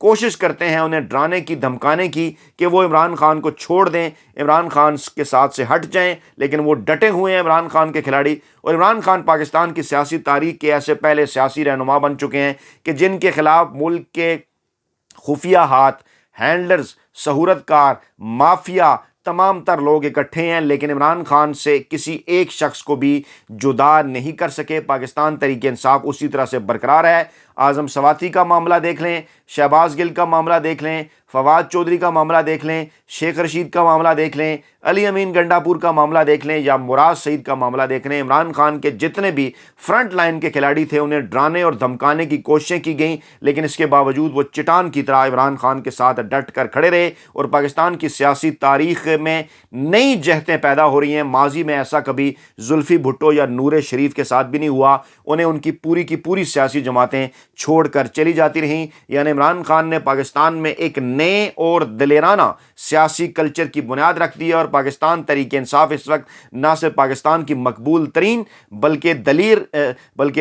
کوشش کرتے ہیں انہیں ڈرانے کی دھمکانے کی کہ وہ عمران خان کو چھوڑ دیں، عمران خان کے ساتھ سے ہٹ جائیں، لیکن وہ ڈٹے ہوئے ہیں عمران خان کے کھلاڑی۔ اور عمران خان پاکستان کی سیاسی تاریخ کے ایسے پہلے سیاسی رہنما بن چکے ہیں کہ جن کے خلاف ملک کے خفیہ ہاتھ، ہینڈلرز، سہولت کار، مافیا، تمام تر لوگ اکٹھے ہیں، لیکن عمران خان سے کسی ایک شخص کو بھی جدا نہیں کر سکے۔ پاکستان تحریک انصاف اسی طرح سے برقرار ہے۔ اعظم سواتی کا معاملہ دیکھ لیں، شہباز گل کا معاملہ دیکھ لیں، فواد چودھری کا معاملہ دیکھ لیں، شیخ رشید کا معاملہ دیکھ لیں، علی امین گنڈا پور کا معاملہ دیکھ لیں، یا مراد سعید کا معاملہ دیکھ لیں۔ عمران خان کے جتنے بھی فرنٹ لائن کے کھلاڑی تھے انہیں ڈرانے اور دھمکانے کی کوششیں کی گئیں، لیکن اس کے باوجود وہ چٹان کی طرح عمران خان کے ساتھ ڈٹ کر کھڑے رہے، اور پاکستان کی سیاسی تاریخ میں نئی جہتیں پیدا ہو رہی ہیں۔ ماضی میں ایسا کبھی زلفی بھٹو یا نور شریف کے ساتھ بھی نہیں ہوا، انہیں ان کی پوری سیاسی جماعتیں چھوڑ کر چلی جاتی رہیں۔ یعنی عمران خان نے پاکستان میں ایک نئے اور دلیرانہ سیاسی کلچر کی بنیاد رکھ دی ہے، اور پاکستان تحریک انصاف اس وقت نہ صرف پاکستان کی مقبول ترین بلکہ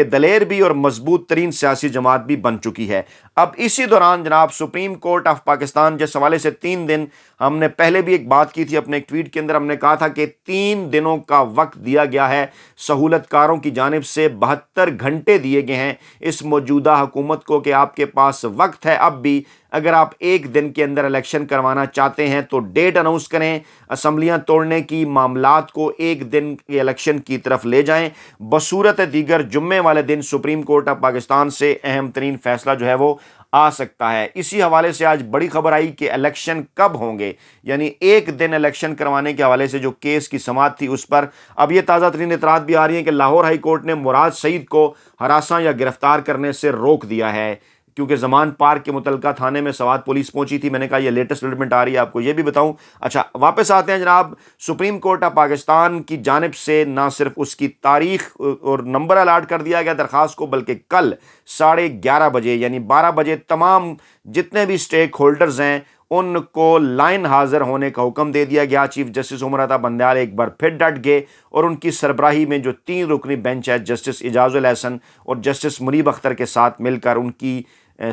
دلیر بھی اور مضبوط ترین سیاسی جماعت بھی بن چکی ہے۔ اب اسی دوران جناب سپریم کورٹ آف پاکستان جس حوالے سے 3 دن ہم نے پہلے بھی ایک بات کی تھی، اپنے ایک ٹویٹ کے اندر ہم نے کہا تھا کہ 3 دنوں کا وقت دیا گیا ہے سہولت کاروں کی جانب سے، 72 گھنٹے دیے گئے ہیں اس موجودہ حکومت کو کہ آپ کے پاس وقت ہے اب بھی، اگر آپ 1 دن کے اندر الیکشن کروانا چاہتے ہیں تو ڈیٹ اناؤنس کریں، اسمبلیاں توڑنے کی معاملات کو 1 دن کے الیکشن کی طرف لے جائیں۔ بصورت دیگر جمعے والے دن سپریم کورٹ آف پاکستان سے اہم ترین فیصلہ جو ہے وہ آ سکتا ہے۔ اسی حوالے سے آج بڑی خبر آئی کہ الیکشن کب ہوں گے، یعنی 1 دن الیکشن کروانے کے حوالے سے جو کیس کی سماعت تھی اس پر اب یہ تازہ ترین اطلاعات بھی آ رہی ہیں کہ لاہور ہائی کورٹ نے مراد سعید کو ہراساں یا گرفتار کرنے سے روک دیا ہے، کیونکہ زمان پارک کے متعلقہ تھانے میں سوات پولیس پہنچی تھی۔ میں نے کہا یہ لیٹسٹ ڈیولپمنٹ آ رہی ہے، آپ کو یہ بھی بتاؤں۔ اچھا واپس آتے ہیں جناب، سپریم کورٹ آف پاکستان کی جانب سے نہ صرف اس کی تاریخ اور نمبر الاٹ کر دیا گیا درخواست کو، بلکہ کل 11:30 بجے یعنی 12 بجے تمام جتنے بھی سٹیک ہولڈرز ہیں ان کو لائن حاضر ہونے کا حکم دے دیا گیا۔ چیف جسٹس عمر عطا بندیال ایک بار پھر ڈٹ گئے، اور ان کی سربراہی میں جو 3 رکنی بینچ ہے، جسٹس اعجاز الحسن اور جسٹس منیب اختر کے ساتھ مل کر ان کی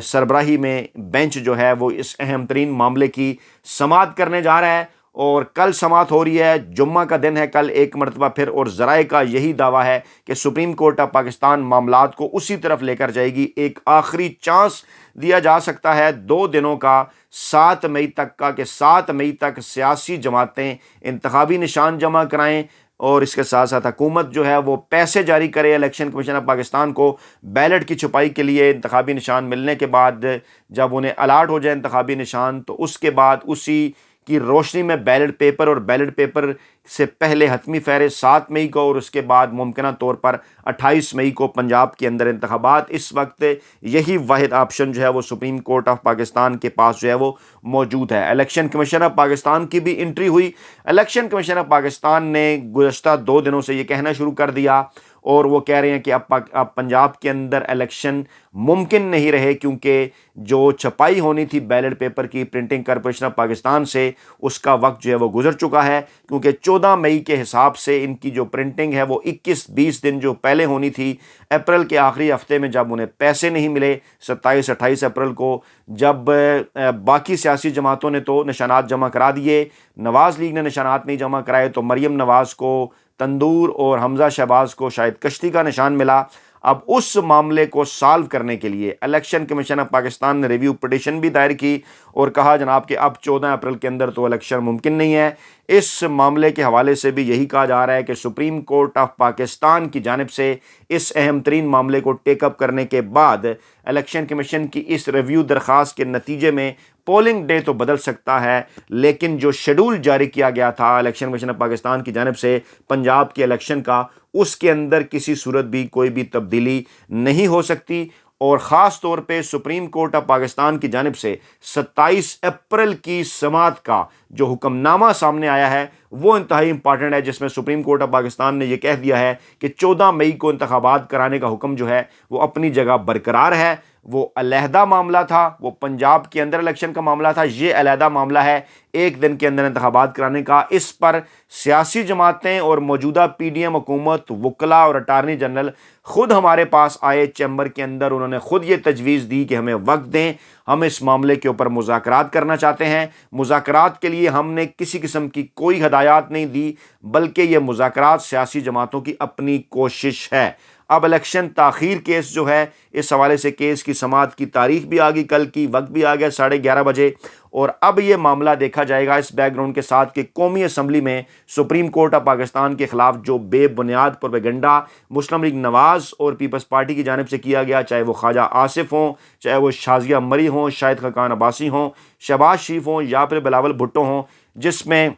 سربراہی میں بینچ جو ہے وہ اس اہم ترین معاملے کی سماعت کرنے جا رہا ہے، اور کل سماعت ہو رہی ہے، جمعہ کا دن ہے کل ایک مرتبہ پھر، اور ذرائع کا یہی دعویٰ ہے کہ سپریم کورٹ آف پاکستان معاملات کو اسی طرف لے کر جائے گی۔ ایک آخری چانس دیا جا سکتا ہے 2 دنوں کا، 7 مئی تک کا، کہ 7 مئی تک سیاسی جماعتیں انتخابی نشان جمع کرائیں، اور اس کے ساتھ ساتھ حکومت جو ہے وہ پیسے جاری کرے الیکشن کمیشن آف پاکستان کو بیلٹ کی چھپائی کے لیے۔ انتخابی نشان ملنے کے بعد جب انہیں الاٹ ہو جائے انتخابی نشان، تو اس کے بعد اسی کی روشنی میں بیلٹ پیپر، اور بیلٹ پیپر سے پہلے حتمی فہرست 7 مئی کو، اور اس کے بعد ممکنہ طور پر 28 مئی کو پنجاب کے اندر انتخابات۔ اس وقت یہی واحد آپشن جو ہے وہ سپریم کورٹ آف پاکستان کے پاس جو ہے وہ موجود ہے۔ الیکشن کمیشن آف پاکستان کی بھی انٹری ہوئی۔ الیکشن کمیشن آف پاکستان نے گزشتہ 2 دنوں سے یہ کہنا شروع کر دیا، اور وہ کہہ رہے ہیں کہ اب پنجاب کے اندر الیکشن ممکن نہیں رہے، کیونکہ جو چھپائی ہونی تھی بیلٹ پیپر کی پرنٹنگ کارپوریشن آف پاکستان سے، اس کا وقت جو ہے وہ گزر چکا ہے، کیونکہ 14 مئی کے حساب سے ان کی جو پرنٹنگ ہے وہ 21-20 دن جو پہلے ہونی تھی، اپریل کے آخری ہفتے میں جب انہیں پیسے نہیں ملے 27-28 اپریل کو، جب باقی سیاسی جماعتوں نے تو نشانات جمع کرا دیے، نواز لیگ نے نشانات نہیں جمع کرائے، تو مریم نواز کو تندور اور حمزہ شہباز کو شاید کشتی کا نشان ملا۔ اب اس معاملے کو سالو کرنے کے لیے الیکشن کمیشن آف پاکستان نے ریویو پٹیشن بھی دائر کی، اور کہا جناب کہ اب 14 اپریل کے اندر تو الیکشن ممکن نہیں ہے۔ اس معاملے کے حوالے سے بھی یہی کہا جا رہا ہے کہ سپریم کورٹ آف پاکستان کی جانب سے اس اہم ترین معاملے کو ٹیک اپ کرنے کے بعد الیکشن کمیشن کی اس ریویو درخواست کے نتیجے میں پولنگ ڈے تو بدل سکتا ہے، لیکن جو شیڈول جاری کیا گیا تھا الیکشن کمیشن آف پاکستان کی جانب سے پنجاب کے الیکشن کا، اس کے اندر کسی صورت بھی کوئی بھی تبدیلی نہیں ہو سکتی۔ اور خاص طور پہ سپریم کورٹ آف پاکستان کی جانب سے 27 اپریل کی سماعت کا جو حکم نامہ سامنے آیا ہے وہ انتہائی امپارٹنٹ ہے، جس میں سپریم کورٹ آف پاکستان نے یہ کہہ دیا ہے کہ 14 مئی کو انتخابات کرانے کا حکم جو ہے وہ اپنی جگہ برقرار ہے۔ وہ علیحدہ معاملہ تھا، وہ پنجاب کے اندر الیکشن کا معاملہ تھا، یہ علیحدہ معاملہ ہے ایک دن کے اندر انتخابات کرانے کا۔ اس پر سیاسی جماعتیں اور موجودہ پی ڈی ایم حکومت، وکلاء اور اٹارنی جنرل خود ہمارے پاس آئے چیمبر کے اندر، انہوں نے خود یہ تجویز دی کہ ہمیں وقت دیں، ہم اس معاملے کے اوپر مذاکرات کرنا چاہتے ہیں۔ مذاکرات کے لیے ہم نے کسی قسم کی کوئی ہدایات نہیں دی، بلکہ یہ مذاکرات سیاسی جماعتوں کی اپنی کوشش ہے۔ اب الیکشن تاخیر کیس جو ہے، اس حوالے سے کیس کی سماعت کی تاریخ بھی آ گئی، کل کی وقت بھی آ گیا 11:30 بجے، اور اب یہ معاملہ دیکھا جائے گا اس بیک گراؤنڈ کے ساتھ کہ قومی اسمبلی میں سپریم کورٹ آف پاکستان کے خلاف جو بے بنیاد پروپیگنڈا مسلم لیگ نواز اور پیپلز پارٹی کی جانب سے کیا گیا، چاہے وہ خواجہ آصف ہوں، چاہے وہ شازیہ مری ہوں، شاہد خاقان عباسی ہوں، شہباز شریف ہوں یا پھر بلاول بھٹو ہوں، جس میں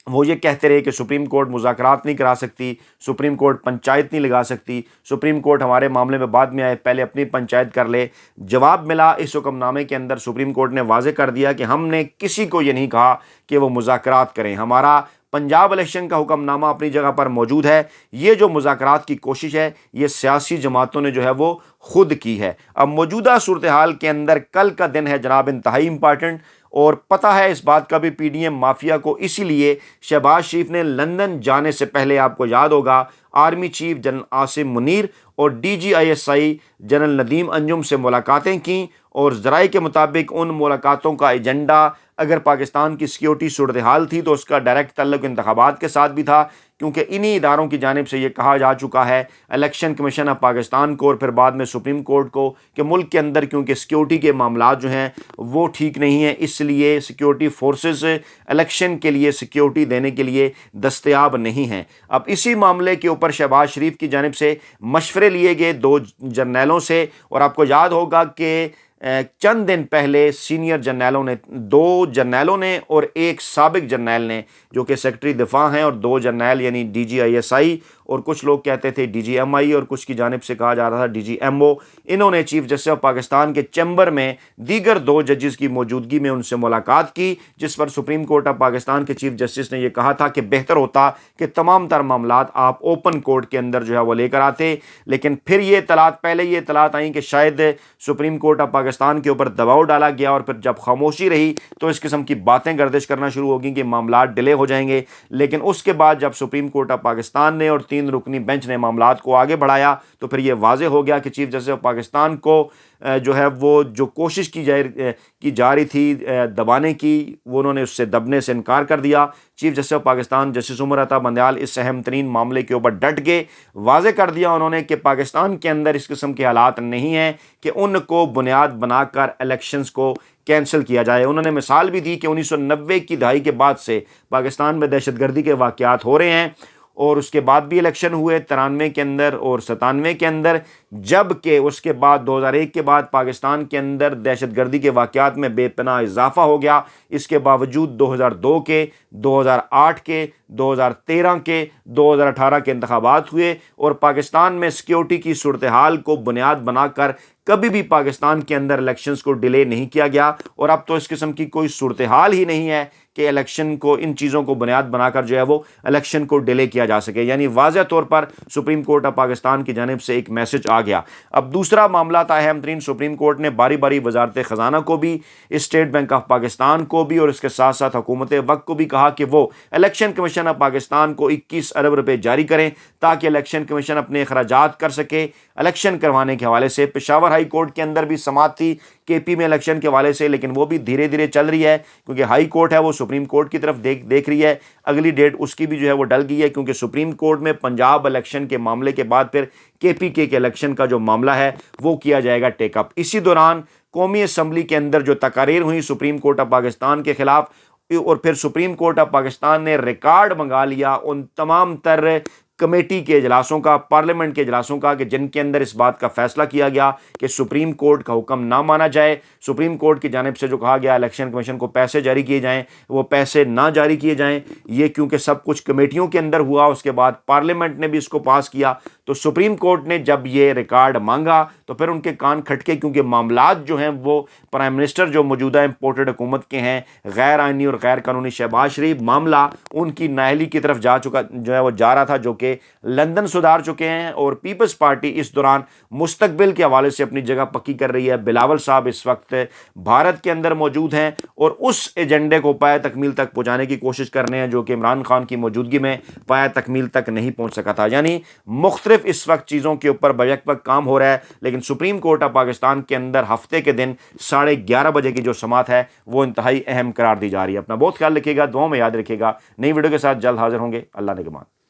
وہ یہ کہتے رہے کہ سپریم کورٹ مذاکرات نہیں کرا سکتی، سپریم کورٹ پنچایت نہیں لگا سکتی، سپریم کورٹ ہمارے معاملے میں بعد میں آئے، پہلے اپنی پنچایت کر لے۔ جواب ملا اس حکم نامے کے اندر، سپریم کورٹ نے واضح کر دیا کہ ہم نے کسی کو یہ نہیں کہا کہ وہ مذاکرات کریں، ہمارا پنجاب الیکشن کا حکم نامہ اپنی جگہ پر موجود ہے، یہ جو مذاکرات کی کوشش ہے یہ سیاسی جماعتوں نے جو ہے وہ خود کی ہے۔ اب موجودہ صورتحال کے اندر کل کا دن ہے جناب انتہائی امپارٹنٹ، اور پتہ ہے اس بات کا بھی پی ڈی ایم مافیا کو، اسی لیے شہباز شریف نے لندن جانے سے پہلے، آپ کو یاد ہوگا، army chief general Asim Munir اور D G I S I general Nadeem Anjum سے ملاقاتیں کیں، اور ذرائع کے مطابق ان ملاقاتوں کا ایجنڈا اگر پاکستان کی سیکیورٹی صورتحال تھی تو اس کا ڈائریکٹ تعلق انتخابات کے ساتھ بھی تھا، کیونکہ انہی اداروں کی جانب سے یہ کہا جا چکا ہے الیکشن کمیشن آف پاکستان کو اور پھر بعد میں سپریم کورٹ کو کہ ملک کے اندر کیونکہ سیکیورٹی کے معاملات جو ہیں وہ ٹھیک نہیں ہیں، اس لیے سیکیورٹی فورسز الیکشن کے لیے سیکیورٹی دینے کے لیے دستیاب نہیں ہیں۔ اب اسی معاملے کے اوپر شہباز شریف کی جانب سے مشورے لیے گئے 2 جرنیلوں سے، اور آپ کو یاد ہوگا کہ چند دن پہلے سینئر جرنیلوں نے، 2 جرنیلوں نے اور ایک سابق جرنیل نے جو کہ سیکرٹری دفاع ہیں، اور 2 جرنیل یعنی ڈی جی آئی ایس آئی اور کچھ لوگ کہتے تھے ڈی جی ایم آئی اور کچھ کی جانب سے کہا جا رہا تھا ڈی جی ایم او، انہوں نے چیف جسٹس آف پاکستان کے چیمبر میں دیگر 2 ججز کی موجودگی میں ان سے ملاقات کی، جس پر سپریم کورٹ آف پاکستان کے چیف جسٹس نے یہ کہا تھا کہ بہتر ہوتا کہ تمام تر معاملات آپ اوپن کورٹ کے اندر جو ہے وہ لے کر آتے، لیکن پھر یہ اطلاعات، پہلے یہ اطلاعات آئیں کہ شاید سپریم کورٹ آف پاکستان کے اوپر دباؤ ڈالا گیا، اور پھر جب خاموشی رہی تو اس قسم کی باتیں گردش کرنا شروع ہوگی کہ معاملات ڈیلے ہو جائیں گے۔ لیکن اس کے بعد جب سپریم کورٹ آف پاکستان نے اور 3 رکنی بینچ نے معاملات کو آگے بڑھایا تو پھر یہ واضح ہو گیا کہ چیف جسٹس آف پاکستان کو جو ہے وہ جو کوشش کی جا رہی تھی دبانے کی، وہ انہوں نے اس سے دبنے سے انکار کر دیا۔ Chief justice of Pakistan justice Umar Ata Bandial اس اہم ترین معاملے کے اوپر ڈٹ گئے، واضح کر دیا انہوں نے کہ پاکستان کے اندر اس قسم کے حالات نہیں ہیں کہ ان کو بنیاد بنا کر الیکشنز کو کینسل کیا جائے۔ انہوں نے مثال بھی دی کہ 1990 کی دہائی کے بعد سے پاکستان میں دہشت گردی کے واقعات ہو رہے ہیں، اور اس کے بعد بھی الیکشن ہوئے 93 کے اندر اور 97 کے اندر، جبکہ اس کے بعد 2001 کے بعد پاکستان کے اندر دہشت گردی کے واقعات میں بے پناہ اضافہ ہو گیا۔ اس کے باوجود 2002 کے، 2008 کے، 2013 کے، 2018 کے انتخابات ہوئے، اور پاکستان میں سیکیورٹی کی صورتحال کو بنیاد بنا کر کبھی بھی پاکستان کے اندر الیکشنز کو ڈیلے نہیں کیا گیا، اور اب تو اس قسم کی کوئی صورتحال ہی نہیں ہے کہ الیکشن کو، ان چیزوں کو بنیاد بنا کر جو ہے وہ الیکشن کو ڈیلے کیا جا سکے۔ یعنی واضح طور پر سپریم کورٹ آف پاکستان کی جانب سے ایک میسج آ گیا۔ اب دوسرا معاملہ تھا اہم ترین، سپریم کورٹ نے باری باری وزارت خزانہ کو بھی، اسٹیٹ بینک آف پاکستان کو بھی، اور اس کے ساتھ ساتھ حکومت وقت کو بھی کہا کہ وہ الیکشن کمیشن آف پاکستان کو 21 ارب روپے جاری کریں تاکہ الیکشن کمیشن اپنے اخراجات کر سکے الیکشن کروانے کے حوالے سے۔ پشاور ہائی کورٹ کے اندر بھی سماعت تھی کے پی میں الیکشن کے حوالے سے، لیکن وہ بھی دھیرے دھیرے چل رہی ہے کیونکہ ہائی کورٹ ہے وہ سپریم کورٹ کی طرف دیکھ رہی ہے۔ اگلی ڈیٹ اس کی بھی جو ہے وہ ڈل گئی ہے کیونکہ سپریم کورٹ میں پنجاب الیکشن کے معاملے کے بعد پھر کے پی کے الیکشن کا جو معاملہ ہے وہ کیا جائے گا ٹیک اپ۔ اسی دوران قومی اسمبلی کے اندر جو تقاریر ہوئی سپریم کورٹ آف پاکستان کے خلاف، اور پھر سپریم کورٹ آف پاکستان نے ریکارڈ منگا لیا ان تمام تر کمیٹی کے اجلاسوں کا، پارلیمنٹ کے اجلاسوں کا، کہ جن کے اندر اس بات کا فیصلہ کیا گیا کہ سپریم کورٹ کا حکم نہ مانا جائے۔ سپریم کورٹ کی جانب سے جو کہا گیا الیکشن کمیشن کو پیسے جاری کیے جائیں، وہ پیسے نہ جاری کیے جائیں، یہ کیونکہ سب کچھ کمیٹیوں کے اندر ہوا، اس کے بعد پارلیمنٹ نے بھی اس کو پاس کیا، تو سپریم کورٹ نے جب یہ ریکارڈ مانگا تو پھر ان کے کان کھٹکے، کیونکہ معاملات جو ہیں وہ پرائم منسٹر جو موجودہ امپورٹڈ حکومت کے ہیں، غیر آئینی اور غیر قانونی شہباز شریف، معاملہ ان کی نااہلی کی طرف جو ہے وہ جا رہا تھا، جو کہ کے لندن سدھار چکے ہیں اور پیپلز پارٹی اس دوران مستقبل کے حوالے سے اپنی جگہ پکی کر رہی ہے۔ بلاول صاحب اس وقت بھارت کے اندر موجود ہیں اور اس ایجنڈے کو پایہ تکمیل تک پہنچانے کی کوشش کر رہے ہیں جو کہ عمران خان کی موجودگی میں پایہ تکمیل تک نہیں پہنچ سکا تھا۔ یعنی مختلف اس وقت چیزوں کے اوپر بیک وقت کام ہو رہا ہے، لیکن سپریم کورٹ آف پاکستان کے اندر ہفتے کے دن 11:30 بجے کی جو سماعت ہے وہ انتہائی اہم قرار دی جا رہی ہے۔ اپنا بہت خیال رکھیے گا، دعاؤں میں یاد رکھیے گا۔ نئی ویڈیو کے ساتھ جلد حاضر ہوں گے۔ اللہ نگہبان۔